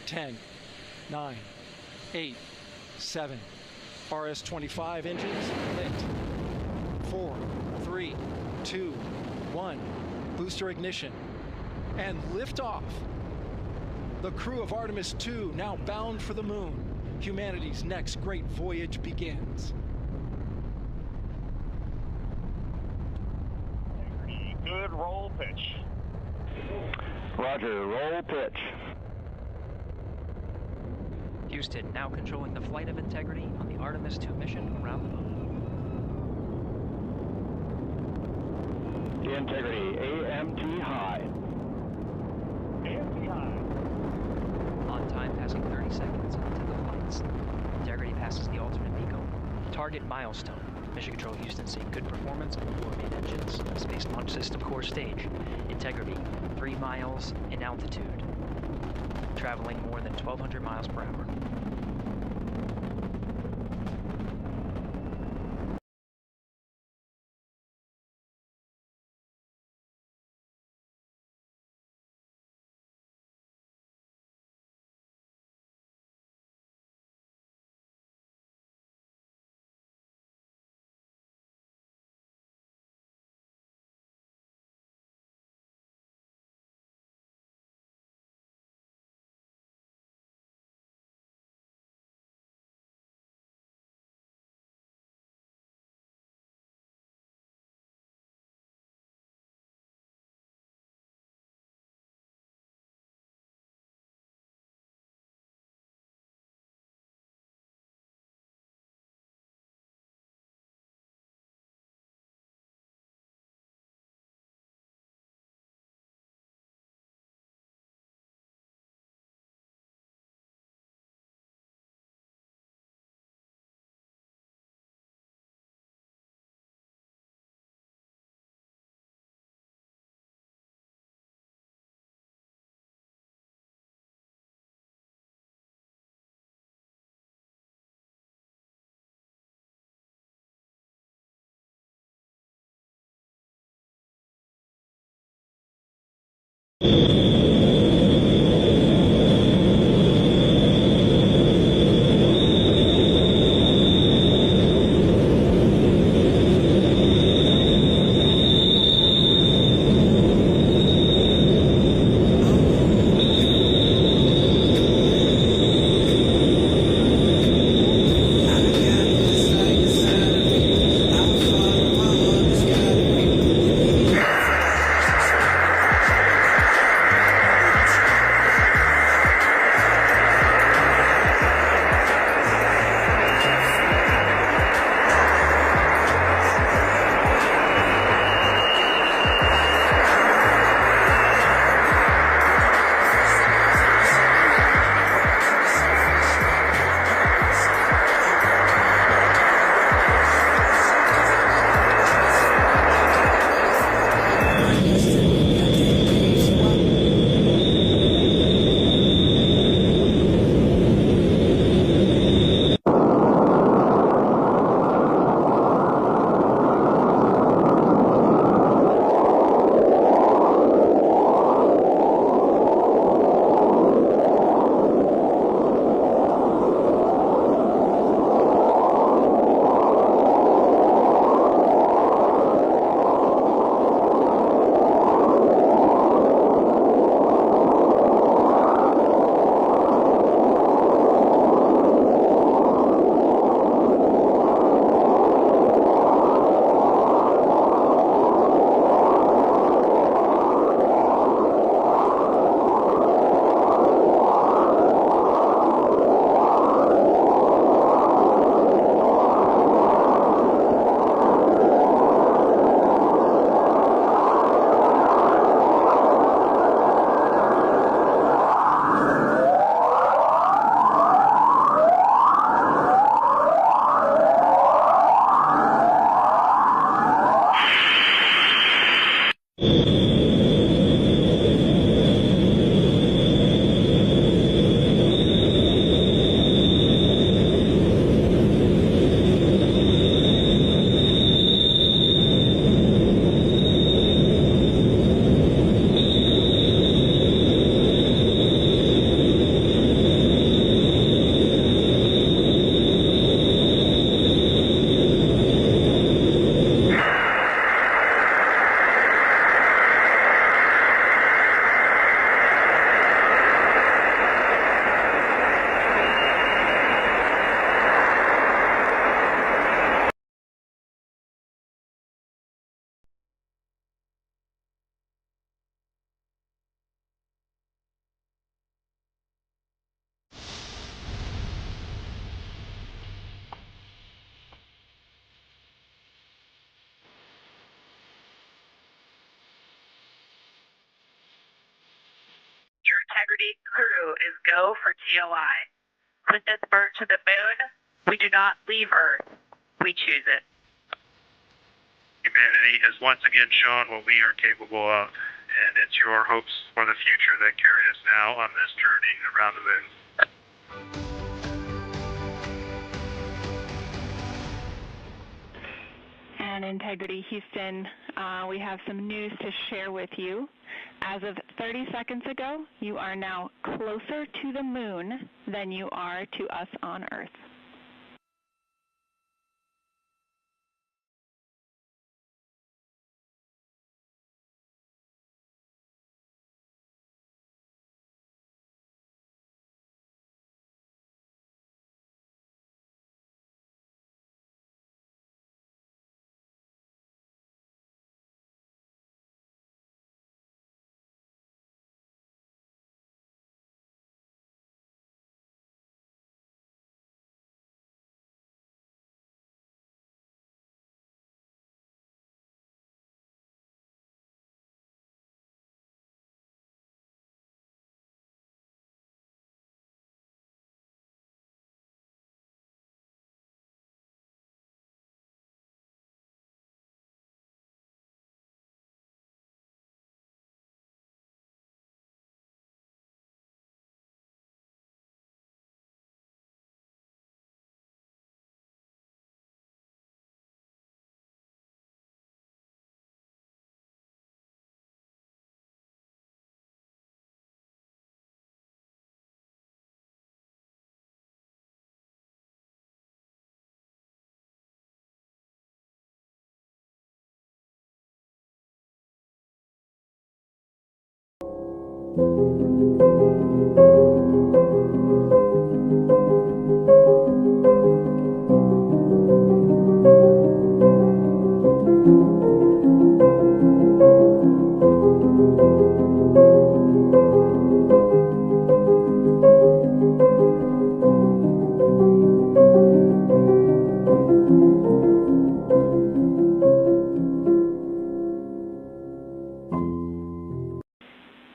10, 9, 8, 7. RS-25 engines lit. 4, 3, 2, 1. Booster ignition. And liftoff. The crew of Artemis II now bound for the moon. Humanity's next great voyage begins. Good roll pitch. Roger, roll pitch. Houston, now controlling the flight of Integrity on the Artemis II mission around the moon. Integrity, AMT high. AMT high. On time, passing 30 seconds into the flights. Integrity passes the alternate MECO. Target milestone. Mission Control Houston seeing good performance on the 4 main engines. Space Launch System core stage. Integrity, 3 miles in altitude. Traveling more than 1,200 miles per hour. Integrity crew is go for TOI. With this bird to the moon, we do not leave Earth. We choose it. Humanity has once again shown what we are capable of, and it's your hopes for the future that carry us now on this journey around the moon. And Integrity Houston, we have some news to share with you. As of 30 seconds ago, you are now closer to the moon than you are to us on Earth.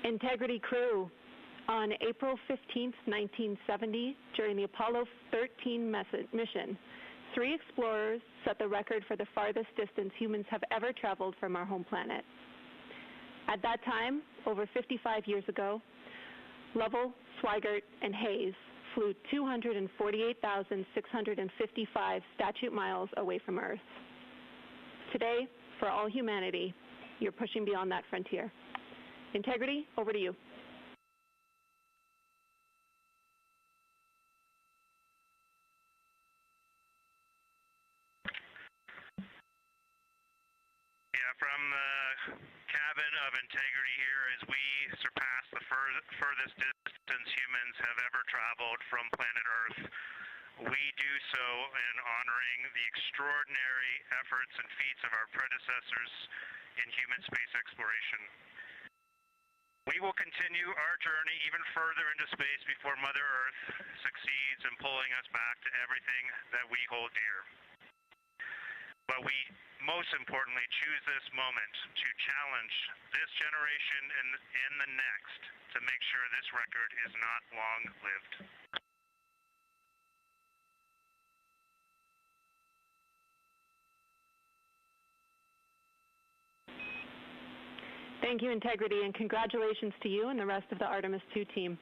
Integrity crew, on April 15, 1970, during the Apollo 13 mission, 3 explorers set the record for the farthest distance humans have ever traveled from our home planet. At that time, over 55 years ago, Lovell, Swigert, and Hayes flew 248,655 statute miles away from Earth. Today, for all humanity, you're pushing beyond that frontier. Integrity, over to you. Yeah, from the cabin of Integrity here, as we surpass the furthest distance humans have ever traveled from planet Earth, we do so in honoring the extraordinary efforts and feats of our predecessors in human space exploration. We will continue our journey even further into space before Mother Earth succeeds in pulling us back to everything that we hold dear. But we most importantly choose this moment to challenge this generation and the next to make sure this record is not long-lived. Thank you, Integrity, and congratulations to you and the rest of the Artemis II team.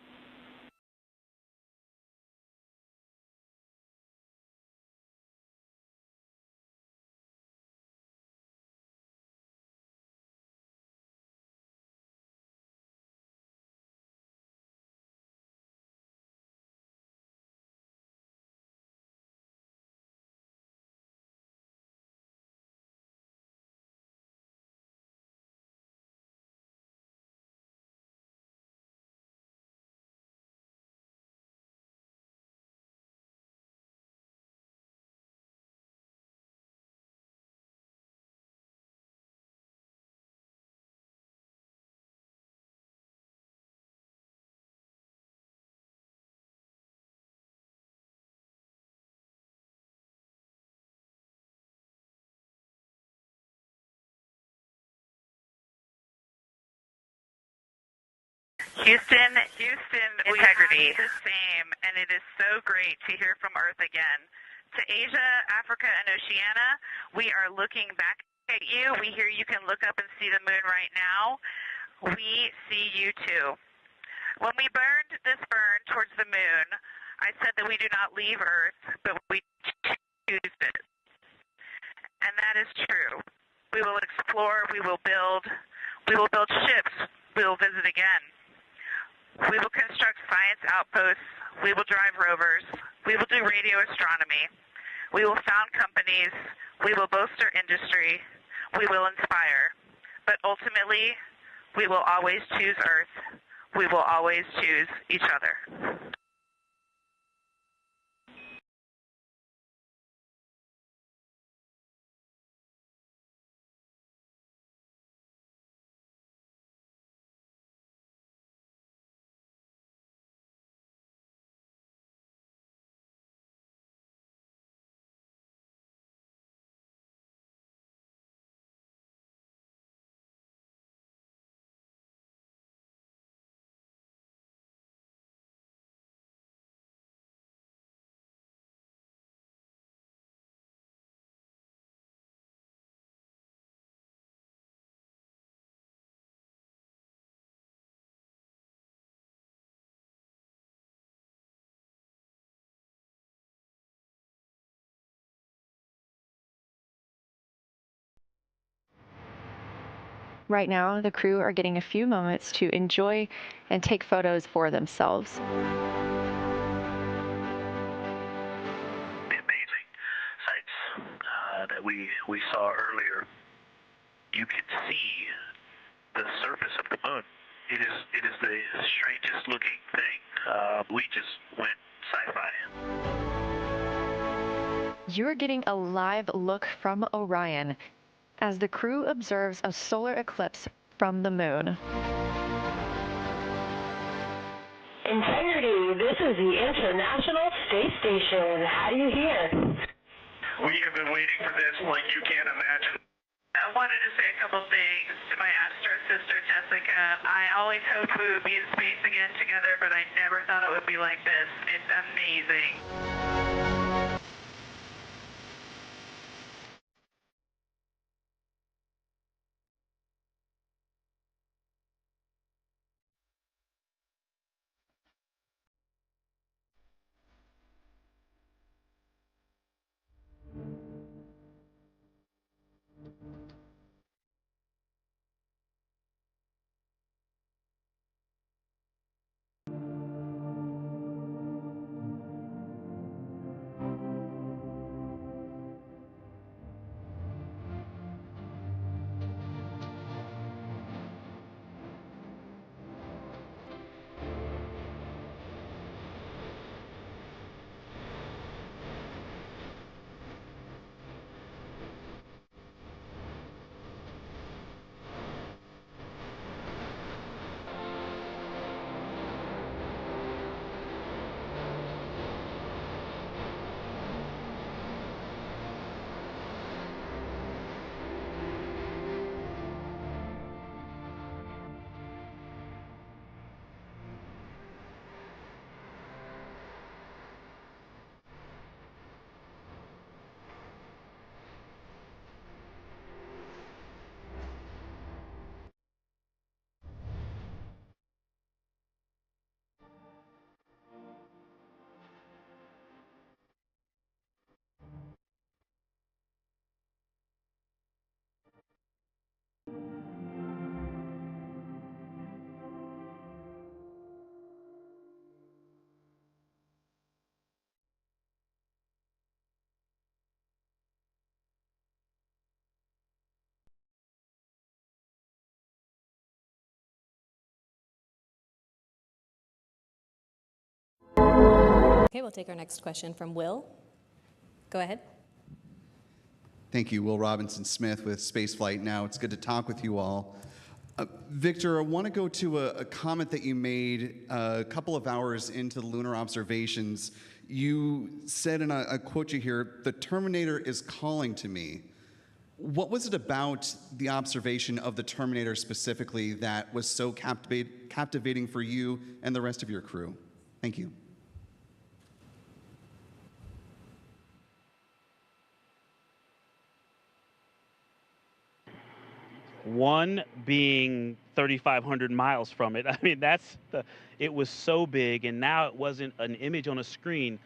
Houston, Integrity. we have the same, and it is so great to hear from Earth again. To Asia, Africa, and Oceania, we are looking back at you. We hear you can look up and see the moon right now. We see you too. When we burned this burn towards the moon, I said that we do not leave Earth, but we choose it. And that is true. We will explore, we will build ships, we will visit again. We will construct science outposts, we will drive rovers, we will do radio astronomy, we will found companies, we will bolster industry, we will inspire. But ultimately, we will always choose Earth, we will always choose each other. Right now, the crew are getting a few moments to enjoy and take photos for themselves. The amazing sights that we saw earlier. You can see the surface of the moon. It is the strangest looking thing. We just went sci-fi. You're getting a live look from Orion as the crew observes a solar eclipse from the moon. Integrity, this is the International Space Station. How do you hear? We have been waiting for this like you can't imagine. I wanted to say a couple things to my astro sister, Jessica. I always hoped we would be in space again together, but I never thought it would be like this. It's amazing. Okay, we'll take our next question from Will. Go ahead. Thank you, Will Robinson Smith with Spaceflight Now. It's good to talk with you all. Victor, I want to go to a comment that you made a couple of hours into the lunar observations. You said, and I quote you here, "The Terminator is calling to me." What was it about the observation of the Terminator specifically that was so captivating for you and the rest of your crew? Thank you. One being 3,500 miles from it. I mean, it was so big, and now it wasn't an image on a screen,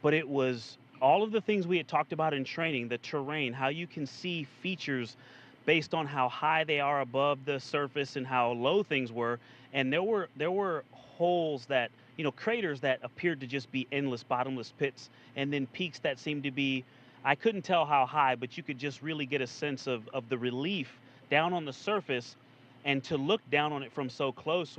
but it was all of the things we had talked about in training, the terrain, how you can see features based on how high they are above the surface and how low things were. And there were holes that, craters that appeared to just be endless, bottomless pits, and then peaks that seemed to be, I couldn't tell how high, but you could just really get a sense of the relief down on the surface. And to look down on it from so close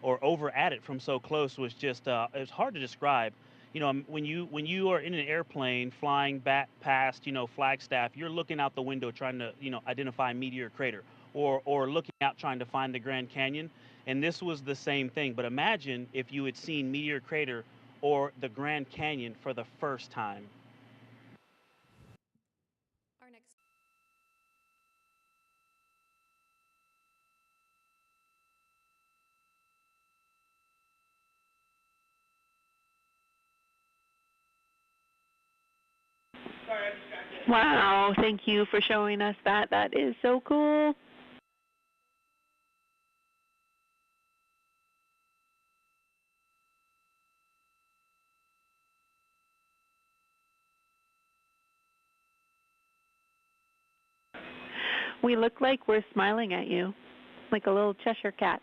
or over at it from so close was just, it's hard to describe. When you are in an airplane flying back past, Flagstaff, you're looking out the window trying to, identify Meteor Crater, or looking out trying to find the Grand Canyon. And this was the same thing. But imagine if you had seen Meteor Crater or the Grand Canyon for the first time. Wow, thank you for showing us that. That is so cool. We look like we're smiling at you, like a little Cheshire cat.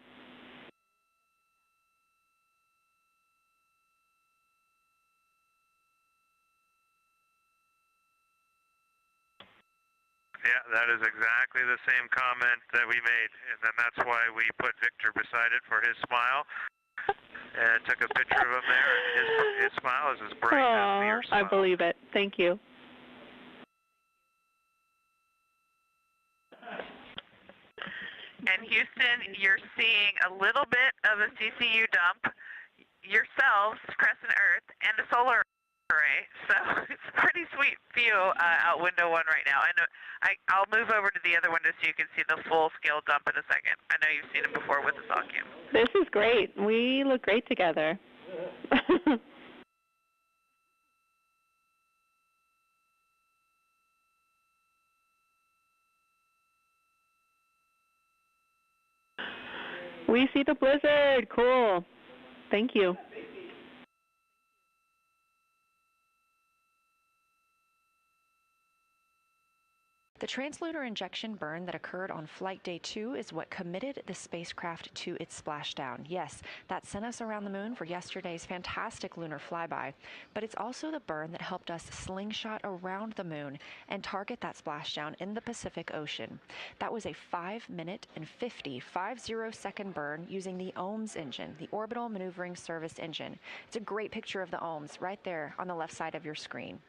Yeah, that is exactly the same comment that we made, and then that's why we put Victor beside it for his smile, and took a picture of him there. His smile is as bright as your smile. I believe it. Thank you. And Houston, you're seeing a little bit of a CCU dump yourselves, Crescent Earth, and a solar array. So it's a pretty sweet view out window one right now. And I'll move over to the other window so you can see the full-scale dump in a second. I know you've seen it before with the SOCUM. This is great. We look great together. We see the blizzard. Cool. Thank you. The translunar injection burn that occurred on Flight Day 2 is what committed the spacecraft to its splashdown. Yes, that sent us around the moon for yesterday's fantastic lunar flyby, but it's also the burn that helped us slingshot around the moon and target that splashdown in the Pacific Ocean. That was a 5-minute and 50-second burn using the OMS engine, the Orbital Maneuvering Service engine. It's a great picture of the OMS right there on the left side of your screen.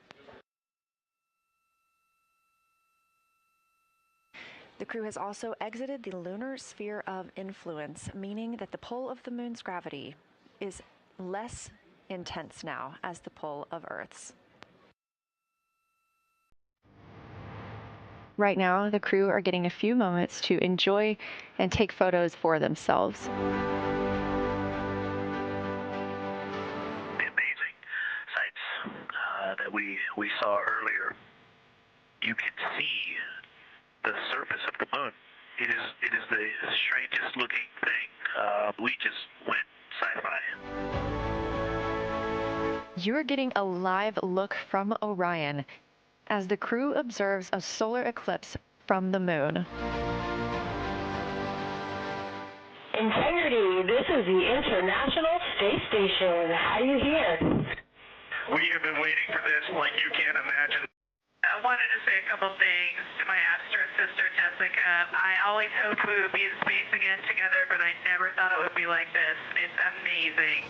The crew has also exited the lunar sphere of influence, meaning that the pull of the moon's gravity is less intense now as the pull of Earth's. Right now, the crew are getting a few moments to enjoy and take photos for themselves. The amazing sights that we saw earlier. You can see the surface of the moon. It is the strangest looking thing. We just went sci-fi. You're getting a live look from Orion as the crew observes a solar eclipse from the moon. Integrity, this is the International Space Station. How are you here? We have been waiting for this like you can't imagine. I wanted to say a couple things to my astronaut sister, Jessica. I always hoped we would be in space again together, but I never thought it would be like this. It's amazing.